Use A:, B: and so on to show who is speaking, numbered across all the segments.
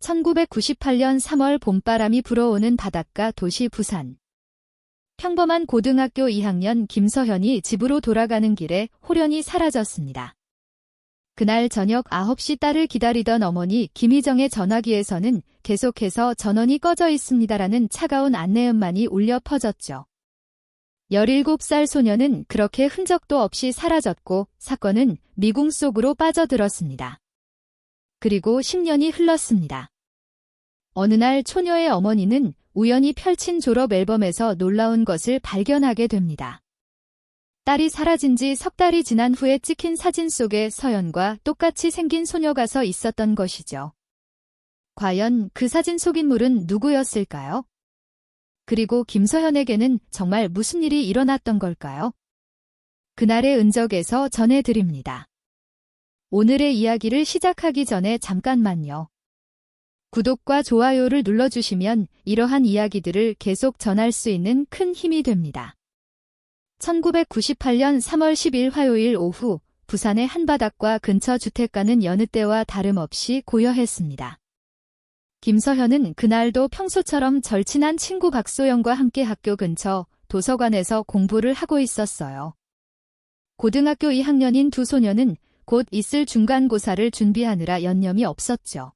A: 1998년 3월 봄바람이 불어오는 바닷가 도시 부산. 평범한 고등학교 2학년 김서현이 집으로 돌아가는 길에 홀연히 사라졌습니다. 그날 저녁 9시 딸을 기다리던 어머니 김희정의 전화기에서는 계속해서 전원이 꺼져 있습니다라는 차가운 안내음만이 울려 퍼졌죠. 17살 소녀는 그렇게 흔적도 없이 사라졌고 사건은 미궁 속으로 빠져들었습니다. 그리고 10년이 흘렀습니다. 어느 날 초녀의 어머니는 우연히 펼친 졸업 앨범에서 놀라운 것을 발견하게 됩니다. 딸이 사라진 지 석 달이 지난 후에 찍힌 사진 속에 서연과 똑같이 생긴 소녀가 서 있었던 것이죠. 과연 그 사진 속 인물은 누구였을까요? 그리고 김서현에게는 정말 무슨 일이 일어났던 걸까요? 그날의 은적에서 전해드립니다. 오늘의 이야기를 시작하기 전에 잠깐만요. 구독과 좋아요를 눌러주시면 이러한 이야기들을 계속 전할 수 있는 큰 힘이 됩니다. 1998년 3월 10일 화요일 오후 부산의 한바닷가 근처 주택가는 여느 때와 다름없이 고요했습니다. 김서현은 그날도 평소처럼 절친한 친구 박소영과 함께 학교 근처 도서관에서 공부를 하고 있었어요. 고등학교 2학년인 두 소녀는 곧 있을 중간고사를 준비하느라 여념이 없었죠.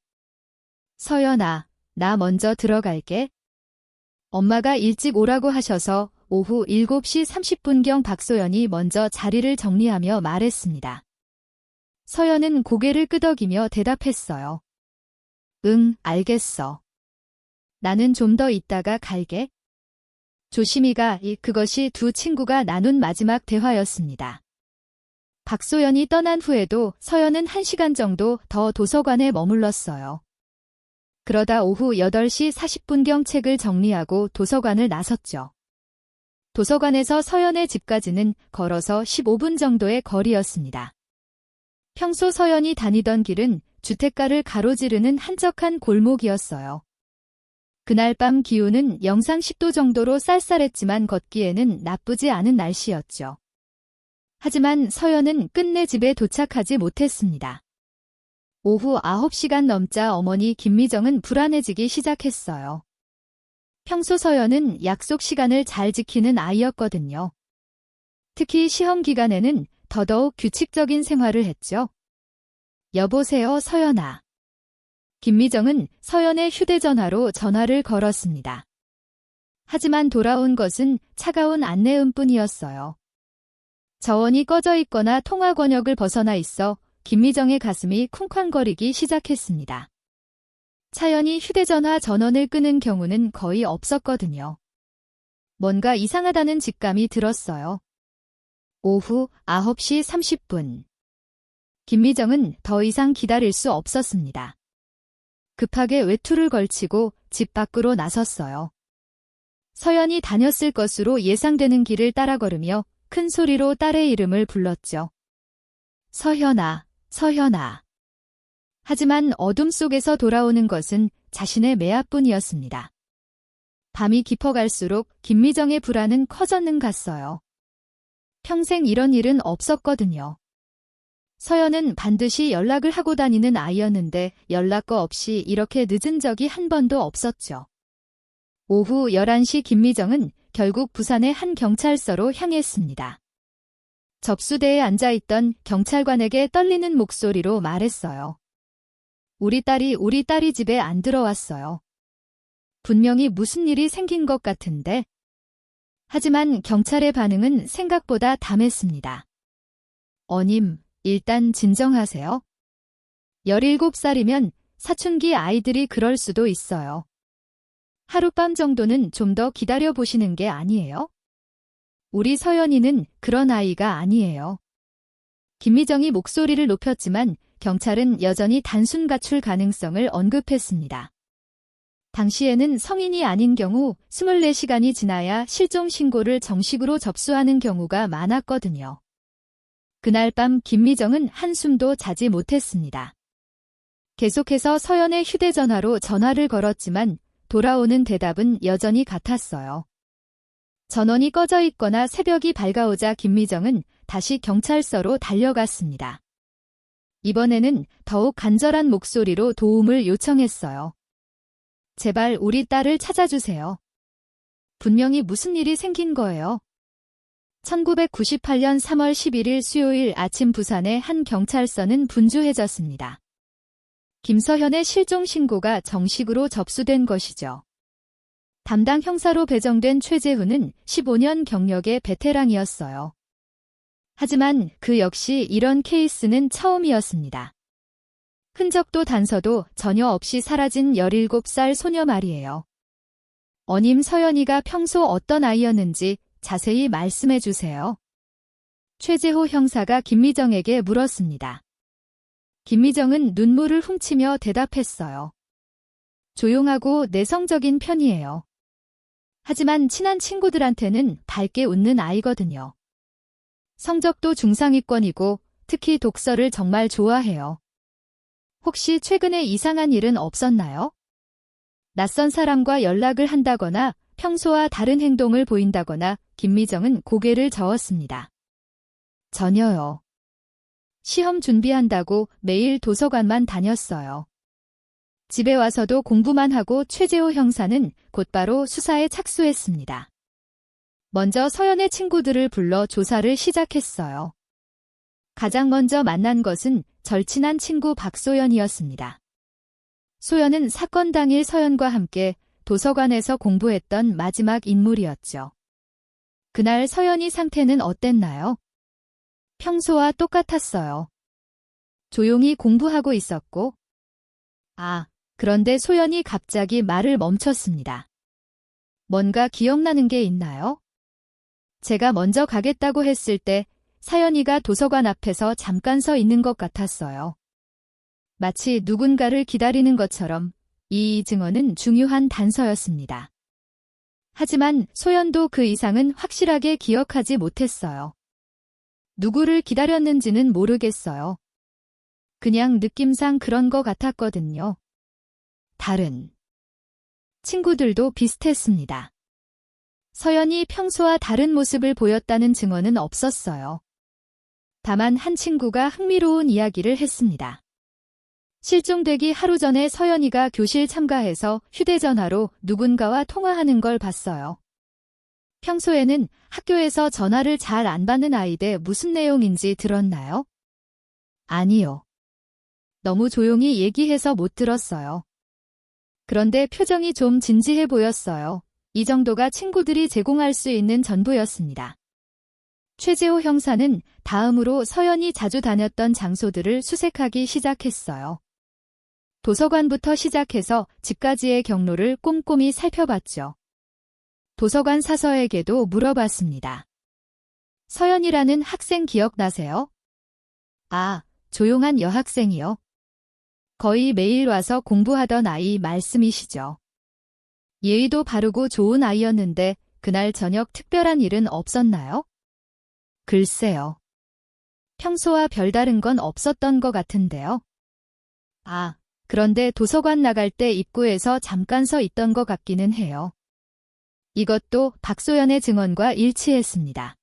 A: 서연아, 나 먼저 들어갈게. 엄마가 일찍 오라고 하셔서 오후 7시 30분경 박소연이 먼저 자리를 정리하며 말했습니다. 서연은 고개를 끄덕이며 대답했어요. 응, 알겠어. 나는 좀 더 있다가 갈게. 조심히 가. 그것이 두 친구가 나눈 마지막 대화였습니다. 박소연이 떠난 후에도 서연은 1시간 정도 더 도서관에 머물렀어요. 그러다 오후 8시 40분경 책을 정리하고 도서관을 나섰죠. 도서관에서 서연의 집까지는 걸어서 15분 정도의 거리였습니다. 평소 서연이 다니던 길은 주택가를 가로지르는 한적한 골목이었어요. 그날 밤 기온은 영상 10도 정도로 쌀쌀했지만 걷기에는 나쁘지 않은 날씨였죠. 하지만 서연은 끝내 집에 도착하지 못했습니다. 오후 9시간 넘자 어머니 김미정은 불안해지기 시작했어요. 평소 서연은 약속 시간을 잘 지키는 아이였거든요. 특히 시험 기간에는 더더욱 규칙적인 생활을 했죠. 여보세요, 서연아. 김미정은 서연의 휴대전화로 전화를 걸었습니다. 하지만 돌아온 것은 차가운 안내음뿐이었어요. 저원이 꺼져 있거나 통화 권역을 벗어나 있어 김미정의 가슴이 쿵쾅거리기 시작했습니다. 차연이 휴대전화 전원을 끄는 경우는 거의 없었거든요. 뭔가 이상하다는 직감이 들었어요. 오후 9시 30분. 김미정은 더 이상 기다릴 수 없었습니다. 급하게 외투를 걸치고 집 밖으로 나섰어요. 서연이 다녔을 것으로 예상되는 길을 따라 걸으며 큰 소리로 딸의 이름을 불렀죠. 서현아, 서현아. 하지만 어둠 속에서 돌아오는 것은 자신의 매화뿐이었습니다. 밤이 깊어갈수록 김미정의 불안은 커졌는 같어요. 평생 이런 일은 없었거든요. 서연은 반드시 연락을 하고 다니는 아이였는데 연락거 없이 이렇게 늦은 적이 한 번도 없었죠. 오후 11시 김미정은 결국 부산의 한 경찰서로 향했습니다. 접수대에 앉아있던 경찰관에게 떨리는 목소리로 말했어요. 우리 딸이 집에 안 들어왔어요. 분명히 무슨 일이 생긴 것 같은데. 하지만 경찰의 반응은 생각보다 담했습니다. 어님, 일단 진정하세요. 17살이면 사춘기 아이들이 그럴 수도 있어요. 하룻밤 정도는 좀 더 기다려보시는 게 아니에요? 우리 서연이는 그런 아이가 아니에요. 김미정이 목소리를 높였지만 경찰은 여전히 단순 가출 가능성을 언급했습니다. 당시에는 성인이 아닌 경우 24시간이 지나야 실종 신고를 정식으로 접수하는 경우가 많았거든요. 그날 밤 김미정은 한숨도 자지 못했습니다. 계속해서 서연의 휴대전화로 전화를 걸었지만 돌아오는 대답은 여전히 같았어요. 전원이 꺼져 있거나 새벽이 밝아오자 김미정은 다시 경찰서로 달려갔습니다. 이번에는 더욱 간절한 목소리로 도움을 요청했어요. 제발 우리 딸을 찾아주세요. 분명히 무슨 일이 생긴 거예요. 1998년 3월 11일 수요일 아침 부산의 한 경찰서는 분주해졌습니다. 김서현의 실종 신고가 정식으로 접수된 것이죠. 담당 형사로 배정된 최재훈은 15년 경력의 베테랑이었어요. 하지만 그 역시 이런 케이스는 처음이었습니다. 흔적도 단서도 전혀 없이 사라진 17살 소녀 말이에요. 어님 서연이가 평소 어떤 아이였는지 자세히 말씀해 주세요. 최재호 형사가 김미정에게 물었습니다. 김미정은 눈물을 훔치며 대답했어요. 조용하고 내성적인 편이에요. 하지만 친한 친구들한테는 밝게 웃는 아이거든요. 성적도 중상위권이고 특히 독서를 정말 좋아해요. 혹시 최근에 이상한 일은 없었나요? 낯선 사람과 연락을 한다거나 평소와 다른 행동을 보인다거나 김미정은 고개를 저었습니다. 전혀요. 시험 준비한다고 매일 도서관만 다녔어요. 집에 와서도 공부만 하고 최재호 형사는 곧바로 수사에 착수했습니다. 먼저 서연의 친구들을 불러 조사를 시작했어요. 가장 먼저 만난 것은 절친한 친구 박소연이었습니다. 소연은 사건 당일 서연과 함께 도서관에서 공부했던 마지막 인물이었죠. 그날 서연이 상태는 어땠나요? 평소와 똑같았어요. 조용히 공부하고 있었고, 그런데 소연이 갑자기 말을 멈췄습니다. 뭔가 기억나는 게 있나요? 제가 먼저 가겠다고 했을 때 사연이가 도서관 앞에서 잠깐 서 있는 것 같았어요. 마치 누군가를 기다리는 것처럼 이 증언은 중요한 단서였습니다. 하지만 소연도 그 이상은 확실하게 기억하지 못했어요. 누구를 기다렸는지는 모르겠어요. 그냥 느낌상 그런 것 같았거든요. 다른 친구들도 비슷했습니다. 서연이 평소와 다른 모습을 보였다는 증언은 없었어요. 다만 한 친구가 흥미로운 이야기를 했습니다. 실종되기 하루 전에 서연이가 교실 참가해서 휴대전화로 누군가와 통화하는 걸 봤어요. 평소에는 학교에서 전화를 잘 안 받는 아이인데 무슨 내용인지 들었나요? 아니요. 너무 조용히 얘기해서 못 들었어요. 그런데 표정이 좀 진지해 보였어요. 이 정도가 친구들이 제공할 수 있는 전부였습니다. 최재호 형사는 다음으로 서연이 자주 다녔던 장소들을 수색하기 시작했어요. 도서관부터 시작해서 집까지의 경로를 꼼꼼히 살펴봤죠. 도서관 사서에게도 물어봤습니다. 서연이라는 학생 기억나세요? 조용한 여학생이요. 거의 매일 와서 공부하던 아이 말씀이시죠. 예의도 바르고 좋은 아이였는데 그날 저녁 특별한 일은 없었나요? 글쎄요. 평소와 별다른 건 없었던 것 같은데요. 그런데 도서관 나갈 때 입구에서 잠깐 서 있던 것 같기는 해요. 이것도 박소연의 증언과 일치했습니다.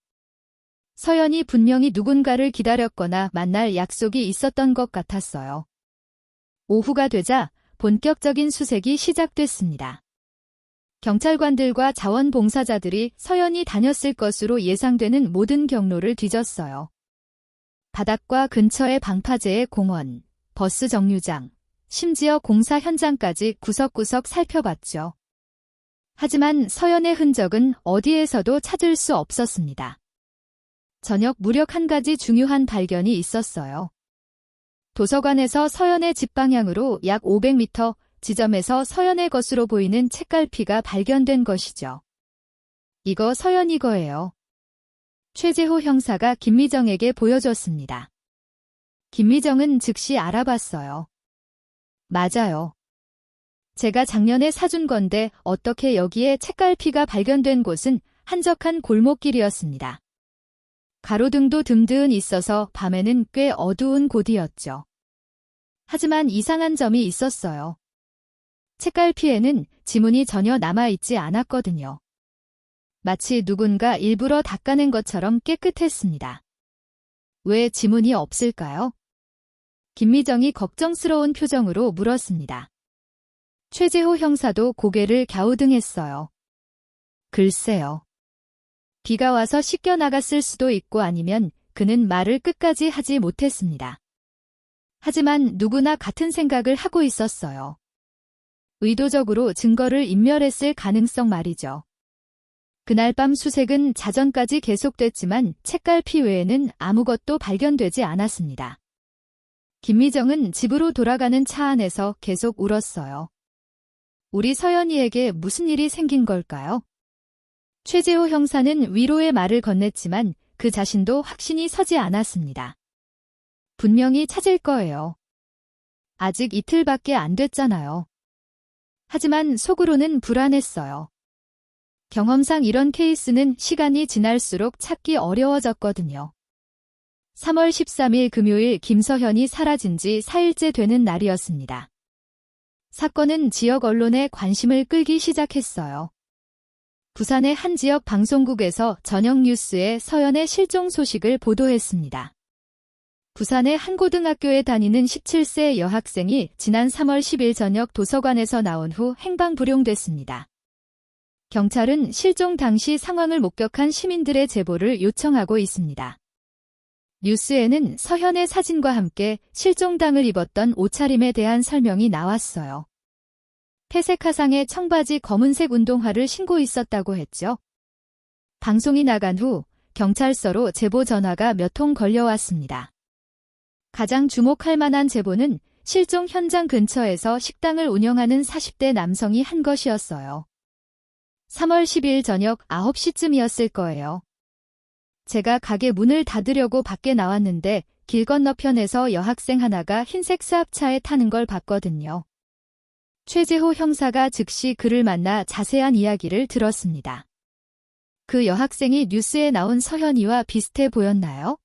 A: 서연이 분명히 누군가를 기다렸거나 만날 약속이 있었던 것 같았어요. 오후가 되자 본격적인 수색이 시작됐습니다. 경찰관들과 자원봉사자들이 서연이 다녔을 것으로 예상되는 모든 경로를 뒤졌어요. 바닷가 근처의 방파제의 공원, 버스 정류장, 심지어 공사 현장까지 구석구석 살펴봤죠. 하지만 서연의 흔적은 어디에서도 찾을 수 없었습니다. 저녁 무렵 한 가지 중요한 발견이 있었어요. 도서관에서 서연의 집 방향으로 약 500m 지점에서 서연의 것으로 보이는 책갈피가 발견된 것이죠. 이거 서연이 거예요. 최재호 형사가 김미정에게 보여줬습니다. 김미정은 즉시 알아봤어요. 맞아요. 제가 작년에 사준 건데 어떻게 여기에 책갈피가 발견된 곳은 한적한 골목길이었습니다. 가로등도 듬드은 있어서 밤에는 꽤 어두운 곳이었죠. 하지만 이상한 점이 있었어요. 책갈피에는 지문이 전혀 남아있지 않았거든요. 마치 누군가 일부러 닦아낸 것처럼 깨끗했습니다. 왜 지문이 없을까요? 김미정이 걱정스러운 표정으로 물었습니다. 최재호 형사도 고개를 갸우뚱했어요. 글쎄요. 비가 와서 씻겨 나갔을 수도 있고 아니면 그는 말을 끝까지 하지 못했습니다. 하지만 누구나 같은 생각을 하고 있었어요. 의도적으로 증거를 인멸했을 가능성 말이죠. 그날 밤 수색은 자정까지 계속됐지만 책갈피 외에는 아무것도 발견되지 않았습니다. 김미정은 집으로 돌아가는 차 안에서 계속 울었어요. 우리 서연이에게 무슨 일이 생긴 걸까요? 최재호 형사는 위로의 말을 건넸지만 그 자신도 확신이 서지 않았습니다. 분명히 찾을 거예요. 아직 이틀밖에 안 됐잖아요. 하지만 속으로는 불안했어요. 경험상 이런 케이스는 시간이 지날수록 찾기 어려워졌거든요. 3월 13일 금요일 김서현이 사라진 지 4일째 되는 날이었습니다. 사건은 지역 언론의 관심을 끌기 시작했어요. 부산의 한 지역 방송국에서 저녁 뉴스에 서연의 실종 소식을 보도했습니다. 부산의 한 고등학교에 다니는 17세 여학생이 지난 3월 10일 저녁 도서관에서 나온 후 행방불용됐습니다. 경찰은 실종 당시 상황을 목격한 시민들의 제보를 요청하고 있습니다. 뉴스에는 서현의 사진과 함께 실종당을 입었던 옷차림에 대한 설명이 나왔어요. 회색 하상의 청바지 검은색 운동화를 신고 있었다고 했죠. 방송이 나간 후 경찰서로 제보 전화가 몇 통 걸려왔습니다. 가장 주목할 만한 제보는 실종 현장 근처에서 식당을 운영하는 40대 남성이 한 것이었어요. 3월 10일 저녁 9시쯤이었을 거예요. 제가 가게 문을 닫으려고 밖에 나왔는데 길 건너편에서 여학생 하나가 흰색 스왑차에 타는 걸 봤거든요. 최재호 형사가 즉시 그를 만나 자세한 이야기를 들었습니다. 그 여학생이 뉴스에 나온 서현이와 비슷해 보였나요?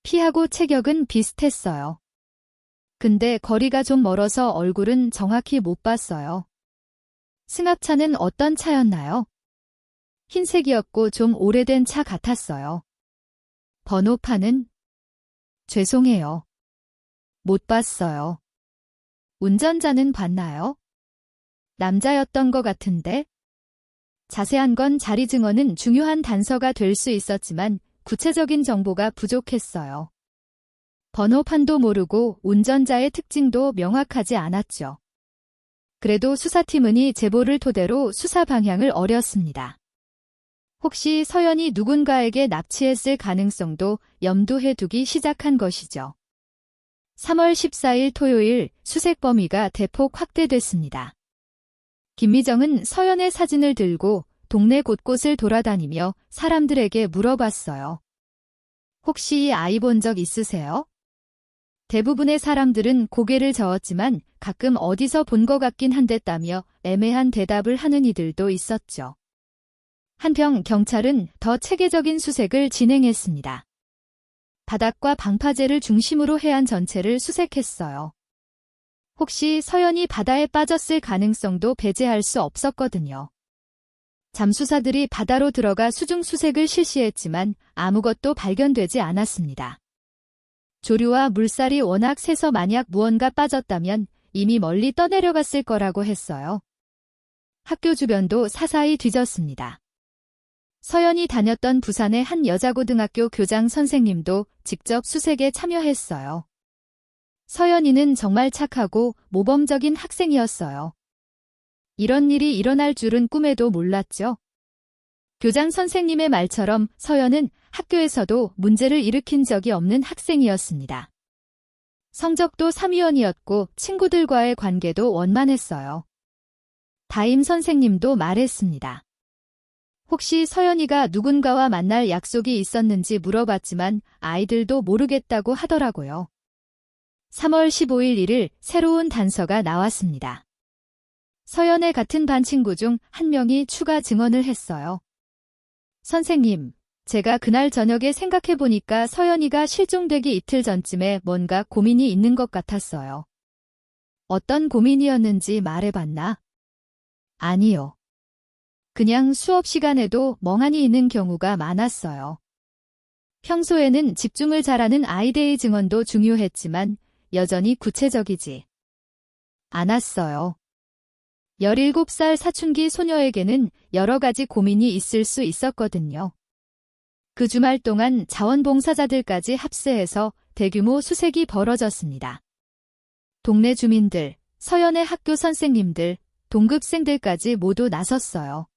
A: 피하고 체격은 비슷했어요. 근데 거리가 좀 멀어서 얼굴은 정확히 못 봤어요. 승합차는 어떤 차였나요? 흰색이었고 좀 오래된 차 같았어요. 번호판은? 죄송해요. 못 봤어요. 운전자는 봤나요? 남자였던 것 같은데? 자세한 건 자리 증언은 중요한 단서가 될 수 있었지만 구체적인 정보가 부족했어요. 번호판도 모르고 운전자의 특징도 명확하지 않았죠. 그래도 수사팀은 이 제보를 토대로 수사 방향을 어렸습니다. 혹시 서연이 누군가에게 납치했을 가능성도 염두해 두기 시작한 것이죠. 3월 14일 토요일 수색 범위가 대폭 확대됐습니다. 김미정은 서연의 사진을 들고 동네 곳곳을 돌아다니며 사람들에게 물어봤어요. 혹시 이 아이 본 적 있으세요? 대부분의 사람들은 고개를 저었지만 가끔 어디서 본 것 같긴 한댔다며 애매한 대답을 하는 이들도 있었죠. 한편 경찰은 더 체계적인 수색을 진행했습니다. 바닥과 방파제를 중심으로 해안 전체를 수색했어요. 혹시 서연이 바다에 빠졌을 가능성도 배제할 수 없었거든요. 잠수사들이 바다로 들어가 수중 수색을 실시했지만 아무것도 발견되지 않았습니다. 조류와 물살이 워낙 세서 만약 무언가 빠졌다면 이미 멀리 떠내려갔을 거라고 했어요. 학교 주변도 사사히 뒤졌습니다. 서연이 다녔던 부산의 한 여자고등학교 교장 선생님도 직접 수색에 참여했어요. 서연이는 정말 착하고 모범적인 학생이었어요. 이런 일이 일어날 줄은 꿈에도 몰랐죠. 교장 선생님의 말처럼 서연은 학교에서도 문제를 일으킨 적이 없는 학생이었습니다. 성적도 3위원이었고 친구들과의 관계도 원만했어요. 담임 선생님도 말했습니다. 혹시 서연이가 누군가와 만날 약속이 있었는지 물어봤지만 아이들도 모르겠다고 하더라고요. 3월 15일 1일 새로운 단서가 나왔습니다. 서연의 같은 반 친구 중 한 명이 추가 증언을 했어요. 선생님, 제가 그날 저녁에 생각해보니까 서연이가 실종되기 이틀 전쯤에 뭔가 고민이 있는 것 같았어요. 어떤 고민이었는지 말해봤나? 아니요. 그냥 수업 시간에도 멍하니 있는 경우가 많았어요. 평소에는 집중을 잘하는 아이들의 증언도 중요했지만 여전히 구체적이지 않았어요. 17살 사춘기 소녀에게는 여러 가지 고민이 있을 수 있었거든요. 그 주말 동안 자원봉사자들까지 합세해서 대규모 수색이 벌어졌습니다. 동네 주민들, 서연의 학교 선생님들, 동급생들까지 모두 나섰어요.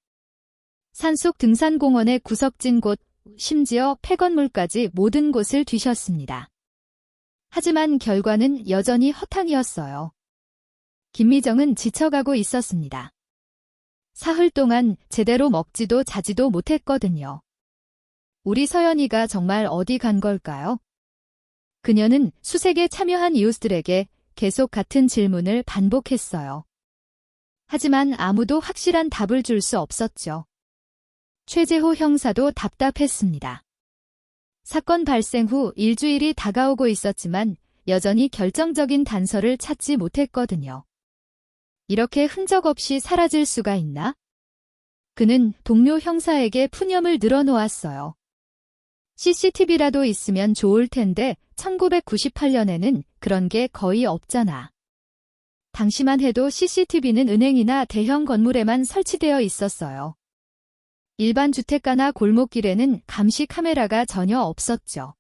A: 산속 등산공원의 구석진 곳, 심지어 폐건물까지 모든 곳을 뒤졌습니다. 하지만 결과는 여전히 허탕이었어요. 김미정은 지쳐가고 있었습니다. 사흘 동안 제대로 먹지도 자지도 못했거든요. 우리 서연이가 정말 어디 간 걸까요? 그녀는 수색에 참여한 이웃들에게 계속 같은 질문을 반복했어요. 하지만 아무도 확실한 답을 줄 수 없었죠. 최재호 형사도 답답했습니다. 사건 발생 후 일주일이 다가오고 있었지만 여전히 결정적인 단서를 찾지 못했거든요. 이렇게 흔적 없이 사라질 수가 있나? 그는 동료 형사에게 푸념을 늘어놓았어요. CCTV라도 있으면 좋을 텐데 1998년에는 그런 게 거의 없잖아. 당시만 해도 CCTV는 은행이나 대형 건물에만 설치되어 있었어요. 일반 주택가나 골목길에는 감시 카메라가 전혀 없었죠.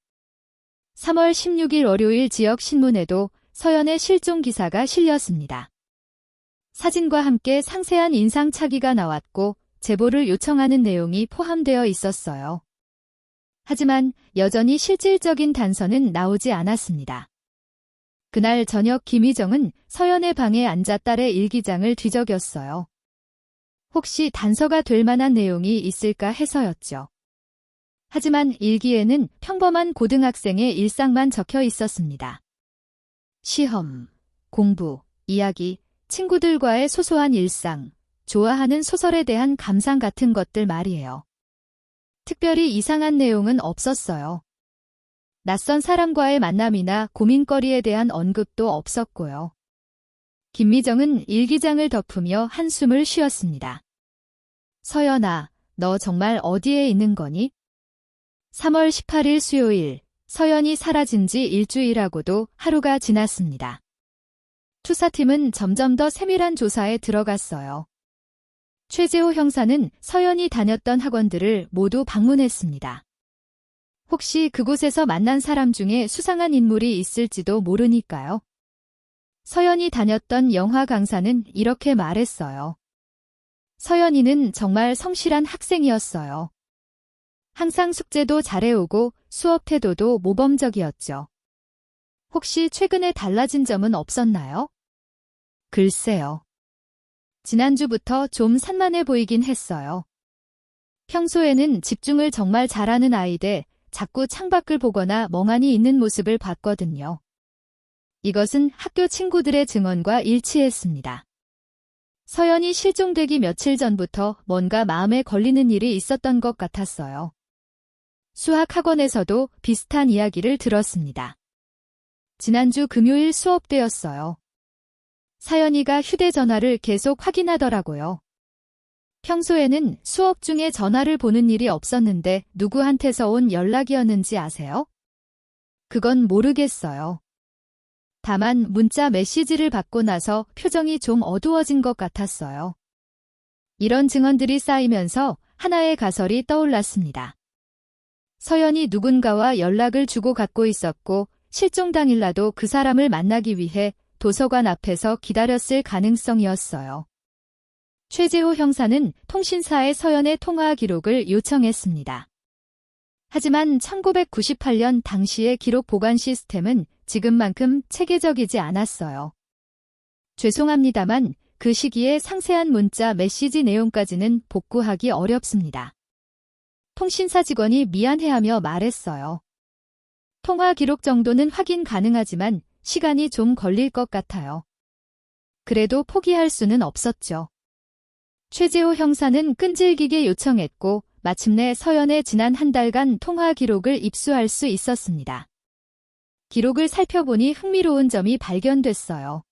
A: 3월 16일 월요일 지역 신문에도 서연의 실종 기사가 실렸습니다. 사진과 함께 상세한 인상착의가 나왔고 제보를 요청하는 내용이 포함되어 있었어요. 하지만 여전히 실질적인 단서는 나오지 않았습니다. 그날 저녁 김희정은 서연의 방에 앉아 딸의 일기장을 뒤적였어요. 혹시 단서가 될 만한 내용이 있을까 해서였죠. 하지만 일기에는 평범한 고등학생의 일상만 적혀 있었습니다. 시험, 공부, 이야기, 친구들과의 소소한 일상, 좋아하는 소설에 대한 감상 같은 것들 말이에요. 특별히 이상한 내용은 없었어요. 낯선 사람과의 만남이나 고민거리에 대한 언급도 없었고요. 김미정은 일기장을 덮으며 한숨을 쉬었습니다. 서연아, 너 정말 어디에 있는 거니? 3월 18일 수요일, 서연이 사라진 지 일주일하고도 하루가 지났습니다. 수사팀은 점점 더 세밀한 조사에 들어갔어요. 최재호 형사는 서연이 다녔던 학원들을 모두 방문했습니다. 혹시 그곳에서 만난 사람 중에 수상한 인물이 있을지도 모르니까요. 서연이 다녔던 영화 강사는 이렇게 말했어요. 서연이는 정말 성실한 학생이었어요. 항상 숙제도 잘해오고 수업 태도도 모범적이었죠. 혹시 최근에 달라진 점은 없었나요? 글쎄요. 지난주부터 좀 산만해 보이긴 했어요. 평소에는 집중을 정말 잘하는 아이데 자꾸 창밖을 보거나 멍하니 있는 모습을 봤거든요. 이것은 학교 친구들의 증언과 일치했습니다. 서연이 실종되기 며칠 전부터 뭔가 마음에 걸리는 일이 있었던 것 같았어요. 수학학원에서도 비슷한 이야기를 들었습니다. 지난주 금요일 수업 때였어요. 서연이가 휴대전화를 계속 확인하더라고요. 평소에는 수업 중에 전화를 보는 일이 없었는데 누구한테서 온 연락이었는지 아세요? 그건 모르겠어요. 다만 문자 메시지를 받고 나서 표정이 좀 어두워진 것 같았어요. 이런 증언들이 쌓이면서 하나의 가설이 떠올랐습니다. 서연이 누군가와 연락을 주고받고 있었고 실종 당일날도 그 사람을 만나기 위해 도서관 앞에서 기다렸을 가능성이었어요. 최재호 형사는 통신사에 서연의 통화 기록을 요청했습니다. 하지만 1998년 당시의 기록 보관 시스템은 지금만큼 체계적이지 않았어요. 죄송합니다만 그 시기에 상세한 문자 메시지 내용까지는 복구하기 어렵습니다. 통신사 직원이 미안해하며 말했어요. 통화 기록 정도는 확인 가능하지만 시간이 좀 걸릴 것 같아요. 그래도 포기할 수는 없었죠. 최재호 형사는 끈질기게 요청했고 마침내 서연의 지난 한 달간 통화 기록을 입수할 수 있었습니다. 기록을 살펴보니 흥미로운 점이 발견됐어요.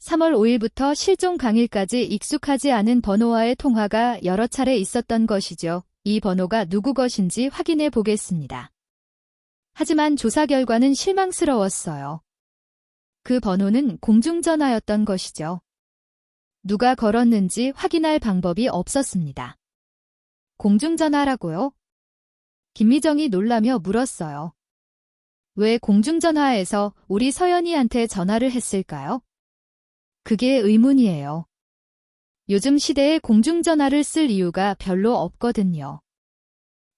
A: 3월 5일부터 실종 당일까지 익숙하지 않은 번호와의 통화가 여러 차례 있었던 것이죠. 이 번호가 누구 것인지 확인해 보겠습니다. 하지만 조사 결과는 실망스러웠어요. 그 번호는 공중전화였던 것이죠. 누가 걸었는지 확인할 방법이 없었습니다. 공중전화라고요? 김미정이 놀라며 물었어요. 왜 공중전화에서 우리 서연이한테 전화를 했을까요? 그게 의문이에요. 요즘 시대에 공중전화를 쓸 이유가 별로 없거든요.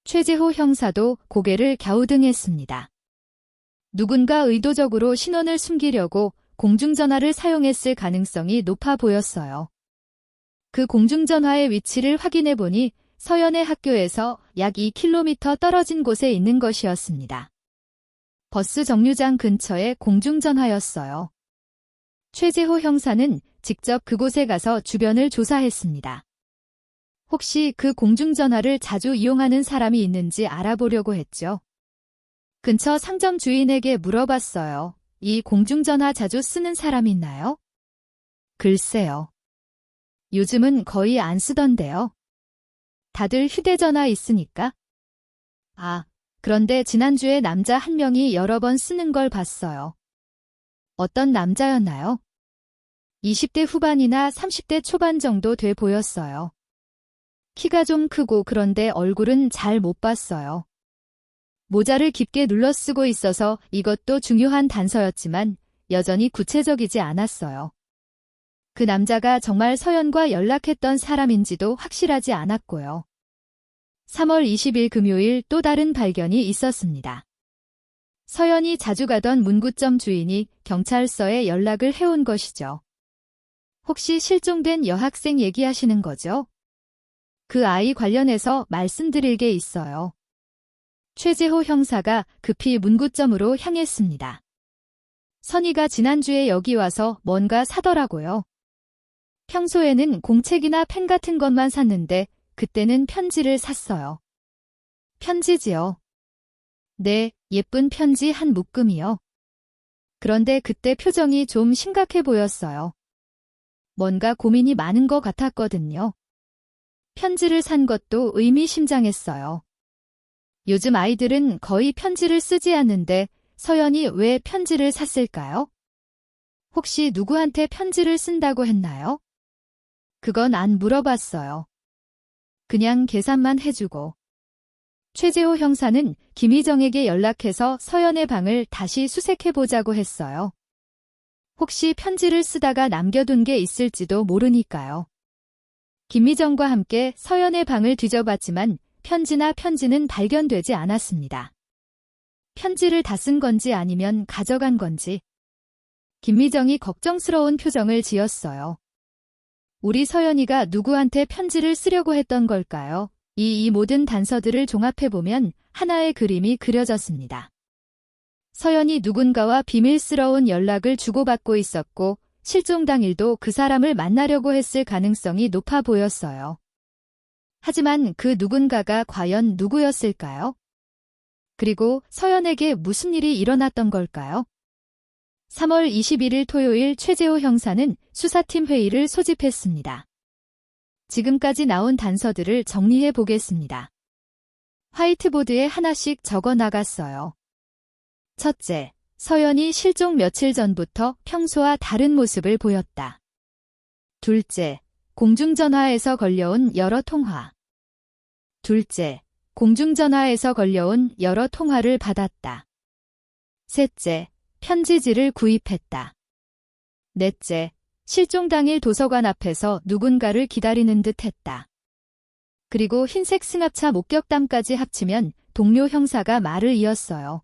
A: 최재호 형사도 고개를 갸우뚱했습니다. 누군가 의도적으로 신원을 숨기려고 공중전화를 사용했을 가능성이 높아 보였어요. 그 공중전화의 위치를 확인해 보니 서연의 학교에서 약 2km 떨어진 곳에 있는 것이었습니다. 버스 정류장 근처의 공중전화였어요. 최재호 형사는 직접 그곳에 가서 주변을 조사했습니다. 혹시 그 공중전화를 자주 이용하는 사람이 있는지 알아보려고 했죠. 근처 상점 주인에게 물어봤어요. 이 공중전화 자주 쓰는 사람 있나요? 글쎄요. 요즘은 거의 안 쓰던데요. 다들 휴대전화 있으니까. 그런데 지난주에 남자 한 명이 여러 번 쓰는 걸 봤어요. 어떤 남자였나요? 20대 후반이나 30대 초반 정도 돼 보였어요. 키가 좀 크고 그런데 얼굴은 잘 못 봤어요. 모자를 깊게 눌러 쓰고 있어서 이것도 중요한 단서였지만 여전히 구체적이지 않았어요. 그 남자가 정말 서연과 연락했던 사람인지도 확실하지 않았고요. 3월 20일 금요일 또 다른 발견이 있었습니다. 서연이 자주 가던 문구점 주인이 경찰서에 연락을 해온 것이죠. 혹시 실종된 여학생 얘기하시는 거죠? 그 아이 관련해서 말씀드릴 게 있어요. 최재호 형사가 급히 문구점으로 향했습니다. 선이가 지난주에 여기 와서 뭔가 사더라고요. 평소에는 공책이나 펜 같은 것만 샀는데 그때는 편지를 샀어요. 편지지요? 네, 예쁜 편지 한 묶음이요. 그런데 그때 표정이 좀 심각해 보였어요. 뭔가 고민이 많은 것 같았거든요. 편지를 산 것도 의미심장했어요. 요즘 아이들은 거의 편지를 쓰지 않는데 서연이 왜 편지를 샀을까요? 혹시 누구한테 편지를 쓴다고 했나요? 그건 안 물어봤어요. 그냥 계산만 해주고. 최재호 형사는 김희정에게 연락해서 서연의 방을 다시 수색해보자고 했어요. 혹시 편지를 쓰다가 남겨둔 게 있을지도 모르니까요. 김미정과 함께 서연의 방을 뒤져봤지만 편지는 발견되지 않았습니다. 편지를 다 쓴 건지 아니면 가져간 건지. 김미정이 걱정스러운 표정을 지었어요. 우리 서연이가 누구한테 편지를 쓰려고 했던 걸까요? 이 모든 단서들을 종합해보면 하나의 그림이 그려졌습니다. 서연이 누군가와 비밀스러운 연락을 주고받고 있었고 실종 당일도 그 사람을 만나려고 했을 가능성이 높아 보였어요. 하지만 그 누군가가 과연 누구였을까요? 그리고 서연에게 무슨 일이 일어났던 걸까요? 3월 21일 토요일 최재호 형사는 수사팀 회의를 소집했습니다. 지금까지 나온 단서들을 정리해 보겠습니다. 화이트보드에 하나씩 적어 나갔어요. 첫째, 서연이 실종 며칠 전부터 평소와 다른 모습을 보였다. 둘째, 공중전화에서 걸려온 여러 통화. 둘째, 공중전화에서 걸려온 여러 통화를 받았다. 셋째, 편지지를 구입했다. 넷째, 실종 당일 도서관 앞에서 누군가를 기다리는 듯 했다. 그리고 흰색 승합차 목격담까지 합치면 동료 형사가 말을 이었어요.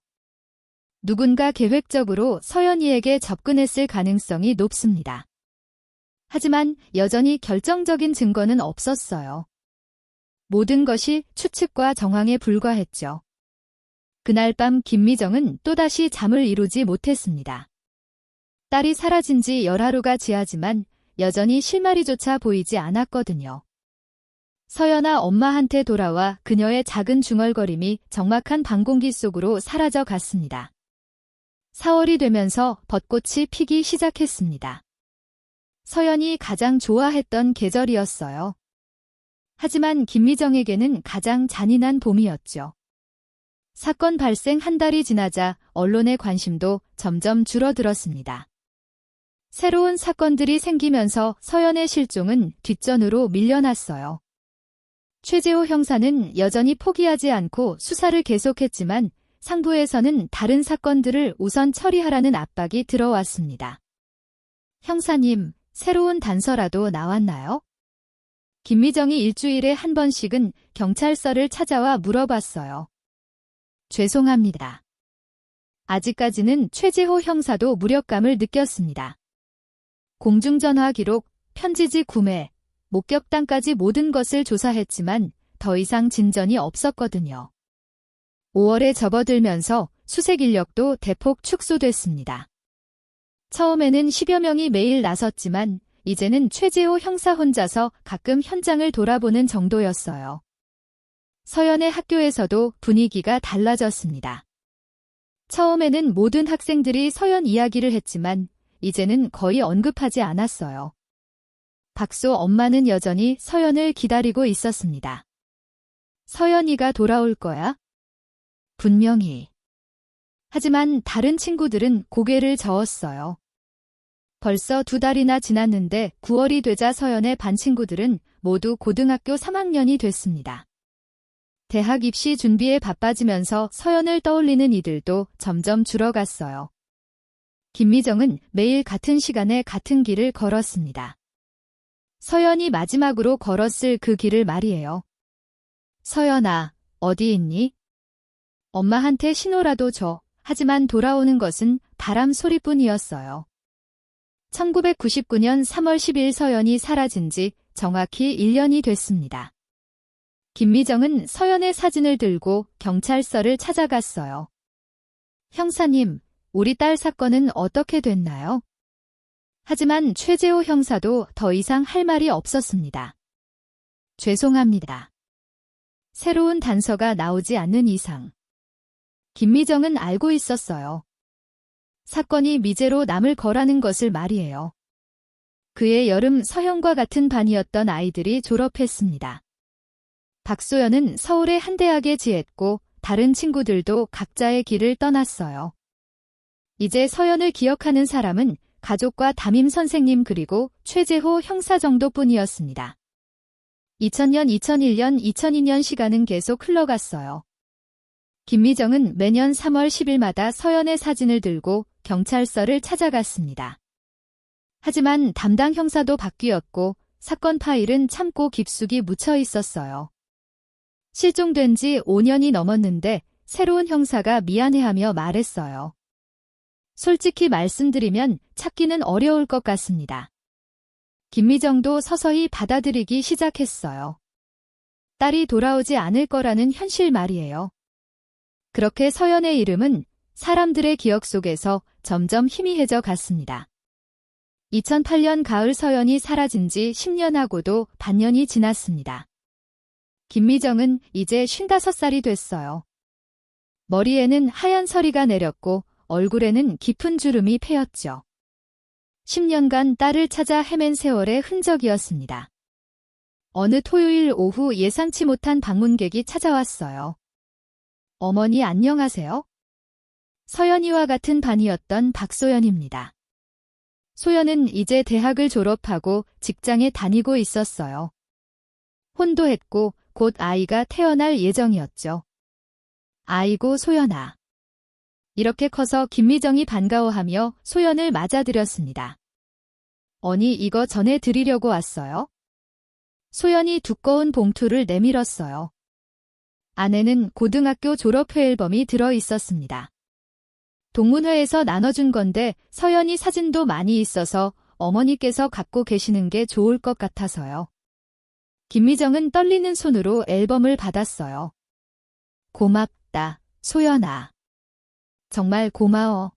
A: 누군가 계획적으로 서연이에게 접근했을 가능성이 높습니다. 하지만 여전히 결정적인 증거는 없었어요. 모든 것이 추측과 정황에 불과했죠. 그날 밤 김미정은 또다시 잠을 이루지 못했습니다. 딸이 사라진 지 열하루가 지나지만 여전히 실마리조차 보이지 않았거든요. 서연아 엄마한테 돌아와 그녀의 작은 중얼거림이 적막한 밤 공기 속으로 사라져 갔습니다. 4월이 되면서 벚꽃이 피기 시작했습니다. 서연이 가장 좋아했던 계절이었어요. 하지만 김미정에게는 가장 잔인한 봄이었죠. 사건 발생 한 달이 지나자 언론의 관심도 점점 줄어들었습니다. 새로운 사건들이 생기면서 서연의 실종은 뒷전으로 밀려났어요. 최재호 형사는 여전히 포기하지 않고 수사를 계속했지만 상부에서는 다른 사건들을 우선 처리하라는 압박이 들어왔습니다. 형사님, 새로운 단서라도 나왔나요? 김미정이 일주일에 한 번씩은 경찰서를 찾아와 물어봤어요. 죄송합니다. 아직까지는 최재호 형사도 무력감을 느꼈습니다. 공중전화 기록, 편지지 구매, 목격담까지 모든 것을 조사했지만 더 이상 진전이 없었거든요. 5월에 접어들면서 수색 인력도 대폭 축소됐습니다. 처음에는 10여 명이 매일 나섰지만 이제는 최재호 형사 혼자서 가끔 현장을 돌아보는 정도였어요. 서연의 학교에서도 분위기가 달라졌습니다. 처음에는 모든 학생들이 서연 이야기를 했지만 이제는 거의 언급하지 않았어요. 박소 엄마는 여전히 서연을 기다리고 있었습니다. 서연이가 돌아올 거야? 분명히. 하지만 다른 친구들은 고개를 저었어요. 벌써 2달이나 지났는데 9월이 되자 서연의 반 친구들은 모두 고등학교 3학년이 됐습니다. 대학 입시 준비에 바빠지면서 서연을 떠올리는 이들도 점점 줄어갔어요. 김미정은 매일 같은 시간에 같은 길을 걸었습니다. 서연이 마지막으로 걸었을 그 길을 말이에요. 서연아, 어디 있니? 엄마한테 신호라도 줘. 하지만 돌아오는 것은 바람 소리뿐이었어요. 1999년 3월 10일 서연이 사라진 지 정확히 1년이 됐습니다. 김미정은 서연의 사진을 들고 경찰서를 찾아갔어요. 형사님, 우리 딸 사건은 어떻게 됐나요? 하지만 최재호 형사도 더 이상 할 말이 없었습니다. 죄송합니다. 새로운 단서가 나오지 않는 이상. 김미정은 알고 있었어요. 사건이 미제로 남을 거라는 것을 말이에요. 그해 여름 서현과 같은 반이었던 아이들이 졸업했습니다. 박소연은 서울의 한 대학에 지했고 다른 친구들도 각자의 길을 떠났어요. 이제 서연을 기억하는 사람은 가족과 담임 선생님 그리고 최재호 형사 정도뿐이었습니다. 2000년, 2001년, 2002년 시간은 계속 흘러갔어요. 김미정은 매년 3월 10일마다 서연의 사진을 들고 경찰서를 찾아갔습니다. 하지만 담당 형사도 바뀌었고 사건 파일은 참고 깊숙이 묻혀 있었어요. 실종된 지 5년이 넘었는데 새로운 형사가 미안해하며 말했어요. 솔직히 말씀드리면 찾기는 어려울 것 같습니다. 김미정도 서서히 받아들이기 시작했어요. 딸이 돌아오지 않을 거라는 현실 말이에요. 그렇게 서연의 이름은 사람들의 기억 속에서 점점 희미해져 갔습니다. 2008년 가을 서연이 사라진 지 10년하고도 반년이 지났습니다. 김미정은 이제 55살이 됐어요. 머리에는 하얀 서리가 내렸고 얼굴에는 깊은 주름이 패였죠. 10년간 딸을 찾아 헤맨 세월의 흔적이었습니다. 어느 토요일 오후 예상치 못한 방문객이 찾아왔어요. 어머니 안녕하세요. 서연이와 같은 반이었던 박소연입니다. 소연은 이제 대학을 졸업하고 직장에 다니고 있었어요. 혼도했고 곧 아이가 태어날 예정이었죠. 아이고 소연아. 이렇게 커서 김미정이 반가워하며 소연을 맞아들였습니다. 언니 이거 전해드리려고 왔어요. 소연이 두꺼운 봉투를 내밀었어요. 안에는 고등학교 졸업회 앨범이 들어 있었습니다. 동문회에서 나눠준 건데 서연이 사진도 많이 있어서 어머니께서 갖고 계시는 게 좋을 것 같아서요. 김미정은 떨리는 손으로 앨범을 받았어요. 고맙다, 소연아. 정말 고마워.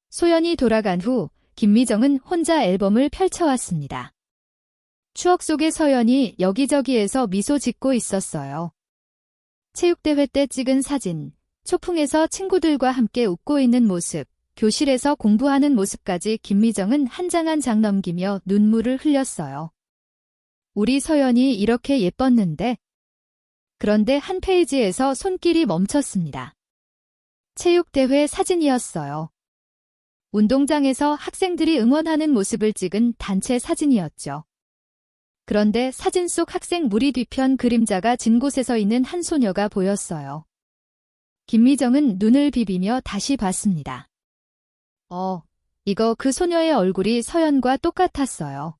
A: 소연이 돌아간 후 김미정은 혼자 앨범을 펼쳐왔습니다. 추억 속의 서연이 여기저기에서 미소 짓고 있었어요. 체육대회 때 찍은 사진, 초풍에서 친구들과 함께 웃고 있는 모습, 교실에서 공부하는 모습까지 김미정은 한 장 한 장 넘기며 눈물을 흘렸어요. 우리 서연이 이렇게 예뻤는데. 그런데 한 페이지에서 손길이 멈췄습니다. 체육대회 사진이었어요. 운동장에서 학생들이 응원하는 모습을 찍은 단체 사진이었죠. 그런데 사진 속 학생 무리 뒤편 그림자가 진 곳에 서 있는 한 소녀가 보였어요. 김미정은 눈을 비비며 다시 봤습니다. 이거 그 소녀의 얼굴이 서연과 똑같았어요.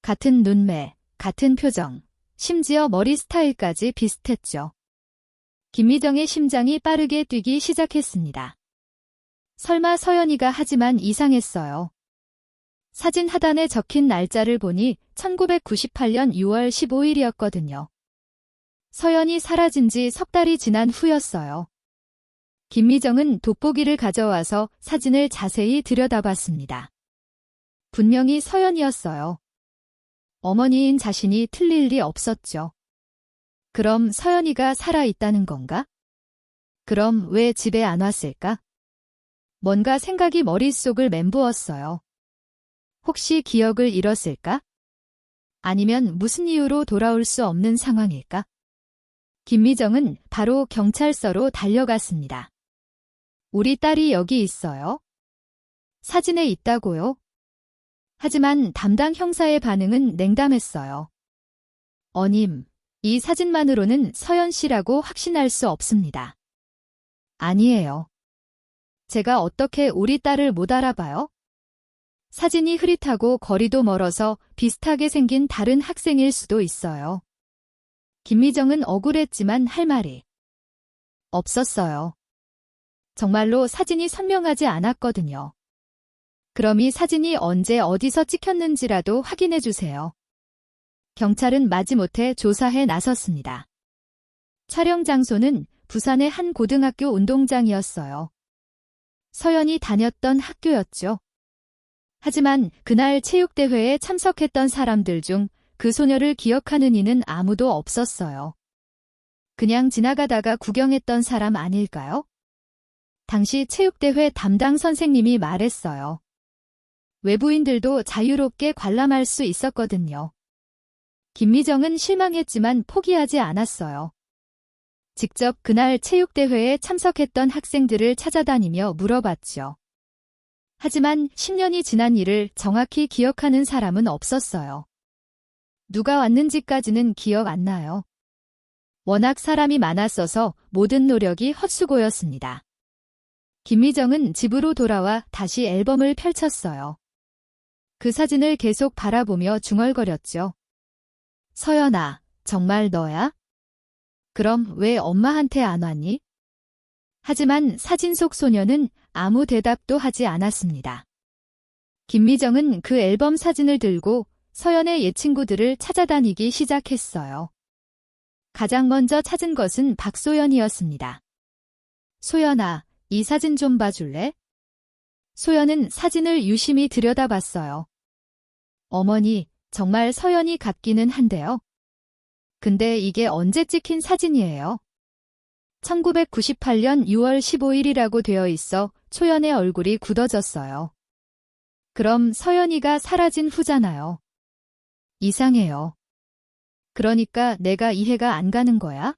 A: 같은 눈매, 같은 표정, 심지어 머리 스타일까지 비슷했죠. 김미정의 심장이 빠르게 뛰기 시작했습니다. 설마 서연이가 하지만 이상했어요. 사진 하단에 적힌 날짜를 보니 1998년 6월 15일이었거든요. 서연이 사라진 지 석 달이 지난 후였어요. 김미정은 돋보기를 가져와서 사진을 자세히 들여다봤습니다. 분명히 서연이었어요. 어머니인 자신이 틀릴 리 없었죠. 그럼 서연이가 살아있다는 건가? 그럼 왜 집에 안 왔을까? 뭔가 생각이 머릿속을 맴부었어요. 혹시 기억을 잃었을까? 아니면 무슨 이유로 돌아올 수 없는 상황일까? 김미정은 바로 경찰서로 달려갔습니다. 우리 딸이 여기 있어요. 사진에 있다고요? 하지만 담당 형사의 반응은 냉담했어요. 어님, 이 사진만으로는 서연 씨라고 확신할 수 없습니다. 아니에요. 제가 어떻게 우리 딸을 못 알아봐요? 사진이 흐릿하고 거리도 멀어서 비슷하게 생긴 다른 학생일 수도 있어요. 김미정은 억울했지만 할 말이 없었어요. 정말로 사진이 선명하지 않았거든요. 그럼 이 사진이 언제 어디서 찍혔는지라도 확인해 주세요. 경찰은 마지못해 조사에 나섰습니다. 촬영 장소는 부산의 한 고등학교 운동장이었어요. 서연이 다녔던 학교였죠. 하지만 그날 체육대회에 참석했던 사람들 중 그 소녀를 기억하는 이는 아무도 없었어요. 그냥 지나가다가 구경했던 사람 아닐까요? 당시 체육대회 담당 선생님이 말했어요. 외부인들도 자유롭게 관람할 수 있었거든요. 김미정은 실망했지만 포기하지 않았어요. 직접 그날 체육대회에 참석했던 학생들을 찾아다니며 물어봤죠. 하지만 10년이 지난 일을 정확히 기억하는 사람은 없었어요. 누가 왔는지까지는 기억 안 나요. 워낙 사람이 많았어서 모든 노력이 헛수고였습니다. 김미정은 집으로 돌아와 다시 앨범을 펼쳤어요. 그 사진을 계속 바라보며 중얼거렸죠. 서연아, 정말 너야? 그럼 왜 엄마한테 안 왔니? 하지만 사진 속 소녀는 아무 대답도 하지 않았습니다. 김미정은 그 앨범 사진을 들고 서연의 옛 친구들을 찾아다니기 시작했어요. 가장 먼저 찾은 것은 박소연이었습니다. 소연아, 이 사진 좀 봐줄래? 소연은 사진을 유심히 들여다봤어요. 어머니, 정말 서연이 같기는 한데요. 근데 이게 언제 찍힌 사진이에요? 1998년 6월 15일이라고 되어 있어 소연의 얼굴이 굳어졌어요. 그럼 서연이가 사라진 후잖아요. 이상해요. 그러니까 내가 이해가 안 가는 거야?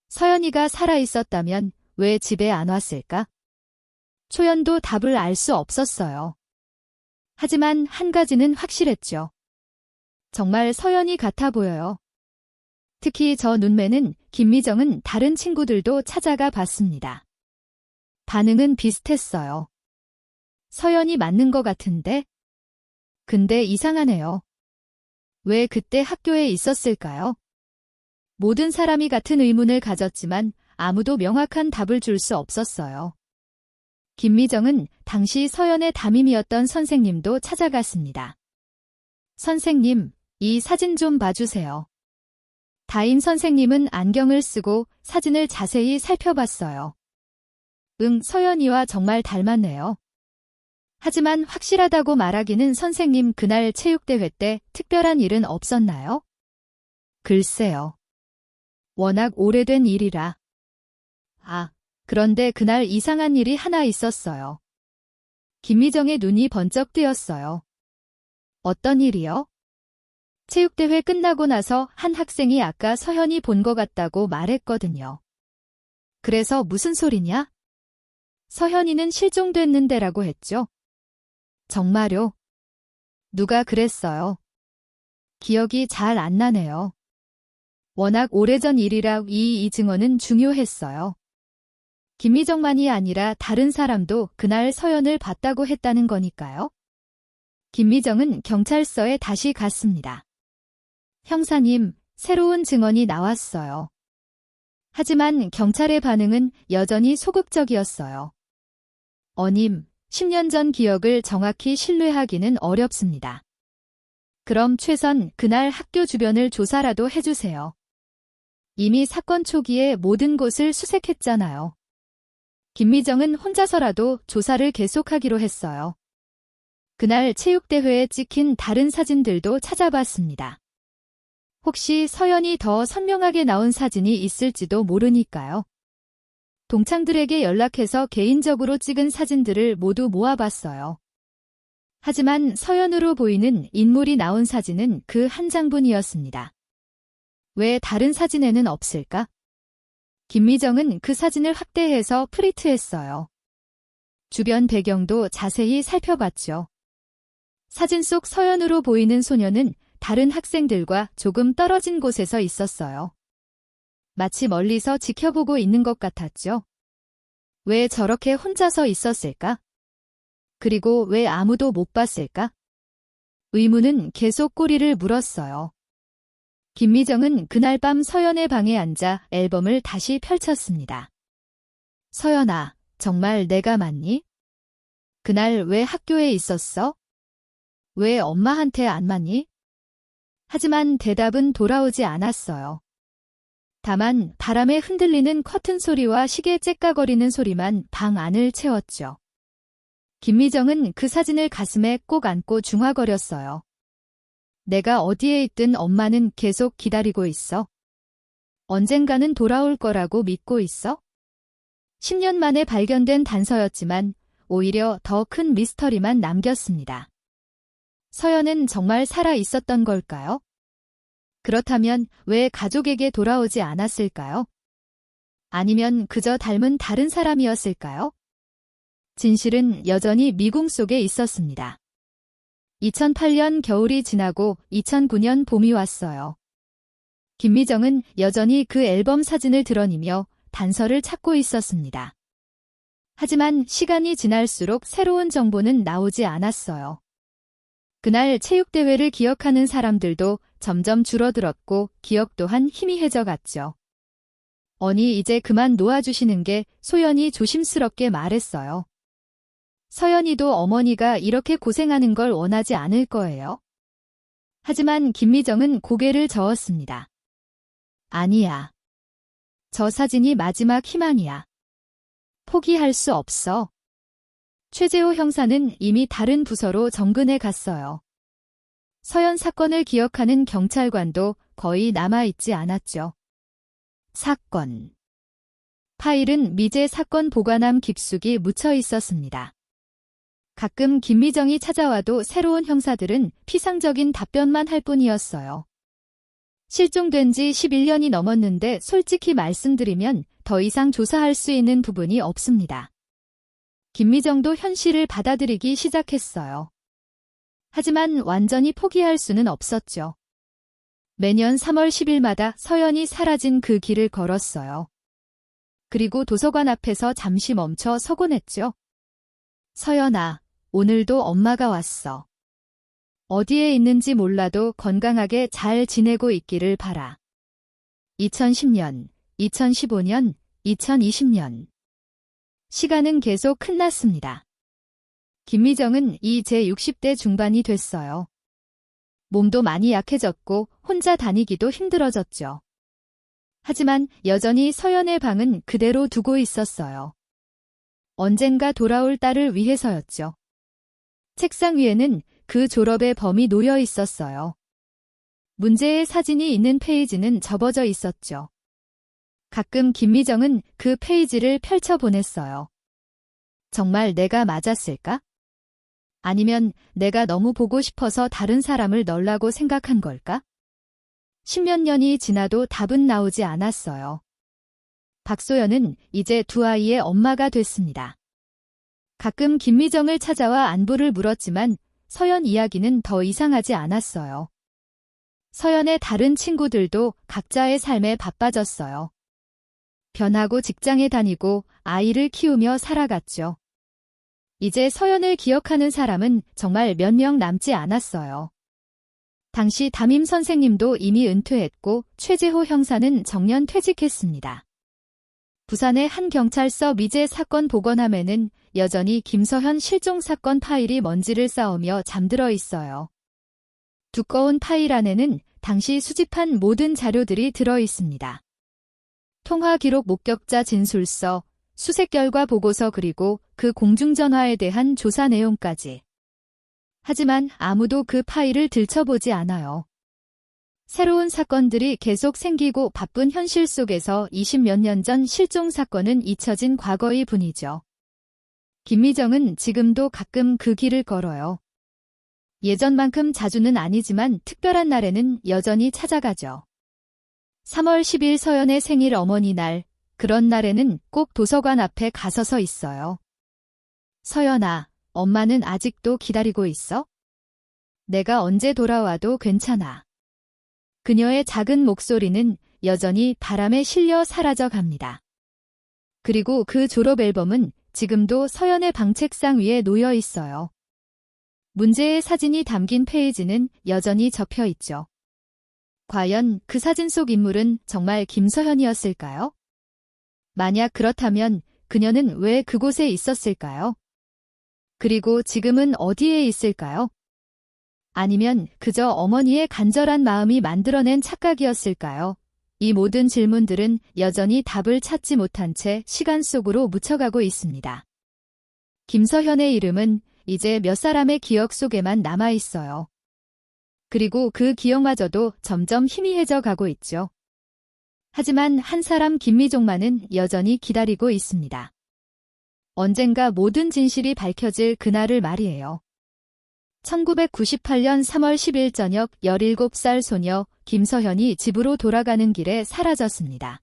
A: 서연이가 살아있었다면 왜 집에 안 왔을까? 초연도 답을 알 수 없었어요. 하지만 한 가지는 확실했죠. 정말 서연이 같아 보여요. 특히 저 눈매는 김미정은 다른 친구들도 찾아가 봤습니다. 반응은 비슷했어요. 서연이 맞는 것 같은데? 근데 이상하네요. 왜 그때 학교에 있었을까요? 모든 사람이 같은 의문을 가졌지만 아무도 명확한 답을 줄 수 없었어요. 김미정은 당시 서연의 담임이었던 선생님도 찾아갔습니다. 선생님, 이 사진 좀 봐주세요. 담임 선생님은 안경을 쓰고 사진을 자세히 살펴봤어요. 서연이와 정말 닮았네요. 하지만 확실하다고 말하기는 선생님 그날 체육대회 때 특별한 일은 없었나요? 글쎄요. 워낙 오래된 일이라. 그런데 그날 이상한 일이 하나 있었어요. 김미정의 눈이 번쩍 뜨였어요. 어떤 일이요? 체육대회 끝나고 나서 한 학생이 아까 서연이 본 것 같다고 말했거든요. 그래서 무슨 소리냐? 서현이는 실종됐는데라고 했죠. 정말요? 누가 그랬어요? 기억이 잘 안 나네요. 워낙 오래전 일이라 이 증언은 중요했어요. 김미정만이 아니라 다른 사람도 그날 서연을 봤다고 했다는 거니까요. 김미정은 경찰서에 다시 갔습니다. 형사님, 새로운 증언이 나왔어요. 하지만 경찰의 반응은 여전히 소극적이었어요. 어님, 10년 전 기억을 정확히 신뢰하기는 어렵습니다. 그럼 최선 그날 학교 주변을 조사라도 해주세요. 이미 사건 초기에 모든 곳을 수색했잖아요. 김미정은 혼자서라도 조사를 계속하기로 했어요. 그날 체육대회에 찍힌 다른 사진들도 찾아봤습니다. 혹시 서연이 더 선명하게 나온 사진이 있을지도 모르니까요. 동창들에게 연락해서 개인적으로 찍은 사진들을 모두 모아봤어요. 하지만 서연으로 보이는 인물이 나온 사진은 그 한 장뿐이었습니다. 왜 다른 사진에는 없을까? 김미정은 그 사진을 확대해서 프린트했어요. 주변 배경도 자세히 살펴봤죠. 사진 속 서연으로 보이는 소녀는 다른 학생들과 조금 떨어진 곳에서 있었어요. 마치 멀리서 지켜보고 있는 것 같았죠. 왜 저렇게 혼자서 있었을까? 그리고 왜 아무도 못 봤을까? 의문은 계속 꼬리를 물었어요. 김미정은 그날 밤 서연의 방에 앉아 앨범을 다시 펼쳤습니다. 서연아, 정말 내가 맞니? 그날 왜 학교에 있었어? 왜 엄마한테 안 맞니? 하지만 대답은 돌아오지 않았어요. 다만 바람에 흔들리는 커튼 소리와 시계 째까거리는 소리만 방 안을 채웠죠. 김미정은 그 사진을 가슴에 꼭 안고 중얼거렸어요. 내가 어디에 있든 엄마는 계속 기다리고 있어. 언젠가는 돌아올 거라고 믿고 있어. 10년 만에 발견된 단서였지만 오히려 더 큰 미스터리만 남겼습니다. 서연은 정말 살아 있었던 걸까요? 그렇다면 왜 가족에게 돌아오지 않았을까요? 아니면 그저 닮은 다른 사람이었을까요? 진실은 여전히 미궁 속에 있었습니다. 2008년 겨울이 지나고 2009년 봄이 왔어요. 김미정은 여전히 그 앨범 사진을 드러내며 단서를 찾고 있었습니다. 하지만 시간이 지날수록 새로운 정보는 나오지 않았어요. 그날 체육대회를 기억하는 사람들도 점점 줄어들었고 기억 또한 희미해져 갔죠. 어니 이제 그만 놓아주시는 게 소연이 조심스럽게 말했어요. 서연이도 어머니가 이렇게 고생하는 걸 원하지 않을 거예요. 하지만 김미정은 고개를 저었습니다. 아니야. 저 사진이 마지막 희망이야. 포기할 수 없어. 최재호 형사는 이미 다른 부서로 정근해 갔어요. 서연 사건을 기억하는 경찰관도 거의 남아있지 않았죠. 사건. 파일은 미제 사건 보관함 깊숙이 묻혀 있었습니다. 가끔 김미정이 찾아와도 새로운 형사들은 피상적인 답변만 할 뿐이었어요. 실종된 지 11년이 넘었는데 솔직히 말씀드리면 더 이상 조사할 수 있는 부분이 없습니다. 김미정도 현실을 받아들이기 시작했어요. 하지만 완전히 포기할 수는 없었죠. 매년 3월 10일마다 서연이 사라진 그 길을 걸었어요. 그리고 도서관 앞에서 잠시 멈춰 서곤 했죠. 서연아, 오늘도 엄마가 왔어. 어디에 있는지 몰라도 건강하게 잘 지내고 있기를 바라. 2010년, 2015년, 2020년. 시간은 계속 흘렀습니다. 김미정은 이제 60대 중반이 됐어요. 몸도 많이 약해졌고 혼자 다니기도 힘들어졌죠. 하지만 여전히 서연의 방은 그대로 두고 있었어요. 언젠가 돌아올 딸을 위해서였죠. 책상 위에는 그 졸업의 범이 놓여 있었어요. 문제의 사진이 있는 페이지는 접어져 있었죠. 가끔 김미정은 그 페이지를 펼쳐보냈어요. 정말 내가 맞았을까? 아니면 내가 너무 보고 싶어서 다른 사람을 넣으려고 생각한 걸까? 10몇 년이 지나도 답은 나오지 않았어요. 박소연은 이제 두 아이의 엄마가 됐습니다. 가끔 김미정을 찾아와 안부를 물었지만 서연 이야기는 더 이상하지 않았어요. 서연의 다른 친구들도 각자의 삶에 바빠졌어요. 변하고 직장에 다니고 아이를 키우며 살아갔죠. 이제 서연을 기억하는 사람은 정말 몇 명 남지 않았어요. 당시 담임 선생님도 이미 은퇴했고 최재호 형사는 정년 퇴직했습니다. 부산의 한 경찰서 미제 사건 복원함에는 여전히 김서현 실종 사건 파일이 먼지를 쌓으며 잠들어 있어요. 두꺼운 파일 안에는 당시 수집한 모든 자료들이 들어 있습니다. 통화 기록 목격자 진술서, 수색 결과 보고서 그리고 그 공중전화에 대한 조사 내용까지. 하지만 아무도 그 파일을 들춰보지 않아요. 새로운 사건들이 계속 생기고 바쁜 현실 속에서 20몇 년 전 실종 사건은 잊혀진 과거의 분이죠. 김미정은 지금도 가끔 그 길을 걸어요. 예전만큼 자주는 아니지만 특별한 날에는 여전히 찾아가죠. 3월 10일 서연의 생일 어머니날, 그런 날에는 꼭 도서관 앞에 가서서 있어요. 서연아, 엄마는 아직도 기다리고 있어? 내가 언제 돌아와도 괜찮아. 그녀의 작은 목소리는 여전히 바람에 실려 사라져 갑니다. 그리고 그 졸업 앨범은 지금도 서연의 방책상 위에 놓여 있어요. 문제의 사진이 담긴 페이지는 여전히 접혀 있죠. 과연 그 사진 속 인물은 정말 김서현이었을까요? 만약 그렇다면 그녀는 왜 그곳에 있었을까요? 그리고 지금은 어디에 있을까요? 아니면 그저 어머니의 간절한 마음이 만들어낸 착각이었을까요? 이 모든 질문들은 여전히 답을 찾지 못한 채 시간 속으로 묻혀가고 있습니다. 김서현의 이름은 이제 몇 사람의 기억 속에만 남아 있어요. 그리고 그 기억마저도 점점 희미해져 가고 있죠. 하지만 한 사람 김미종만은 여전히 기다리고 있습니다. 언젠가 모든 진실이 밝혀질 그날을 말이에요. 1998년 3월 10일 저녁 17살 소녀 김서현이 집으로 돌아가는 길에 사라졌습니다.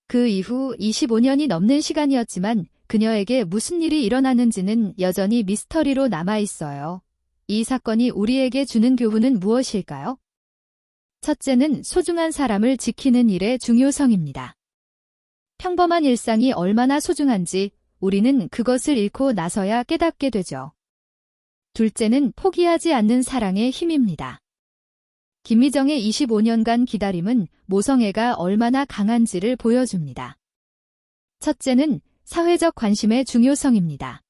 A: 그 이후 25년이 넘는 시간이었지만 그녀에게 무슨 일이 일어났는지는 여전히 미스터리로 남아있어요. 이 사건이 우리에게 주는 교훈은 무엇일까요? 첫째는 소중한 사람을 지키는 일의 중요성입니다. 평범한 일상이 얼마나 소중한지 우리는 그것을 잃고 나서야 깨닫게 되죠. 둘째는 포기하지 않는 사랑의 힘입니다. 김미정의 25년간 기다림은 모성애가 얼마나 강한지를 보여줍니다. 첫째는 사회적 관심의 중요성입니다.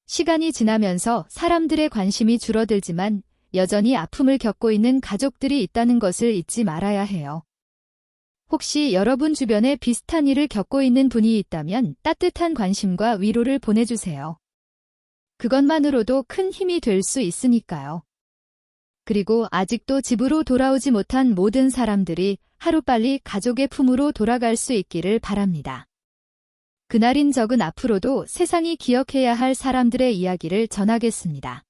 A: 시간이 지나면서 사람들의 관심이 줄어들지만 여전히 아픔을 겪고 있는 가족들이 있다는 것을 잊지 말아야 해요. 혹시 여러분 주변에 비슷한 일을 겪고 있는 분이 있다면 따뜻한 관심과 위로를 보내주세요. 그것만으로도 큰 힘이 될 수 있으니까요. 그리고 아직도 집으로 돌아오지 못한 모든 사람들이 하루빨리 가족의 품으로 돌아갈 수 있기를 바랍니다. 그날인 적은 앞으로도 세상이 기억해야 할 사람들의 이야기를 전하겠습니다.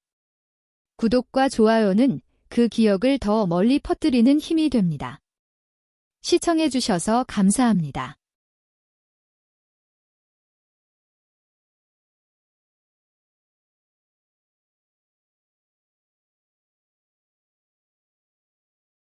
A: 구독과 좋아요는 그 기억을 더 멀리 퍼뜨리는 힘이 됩니다. 시청해주셔서 감사합니다.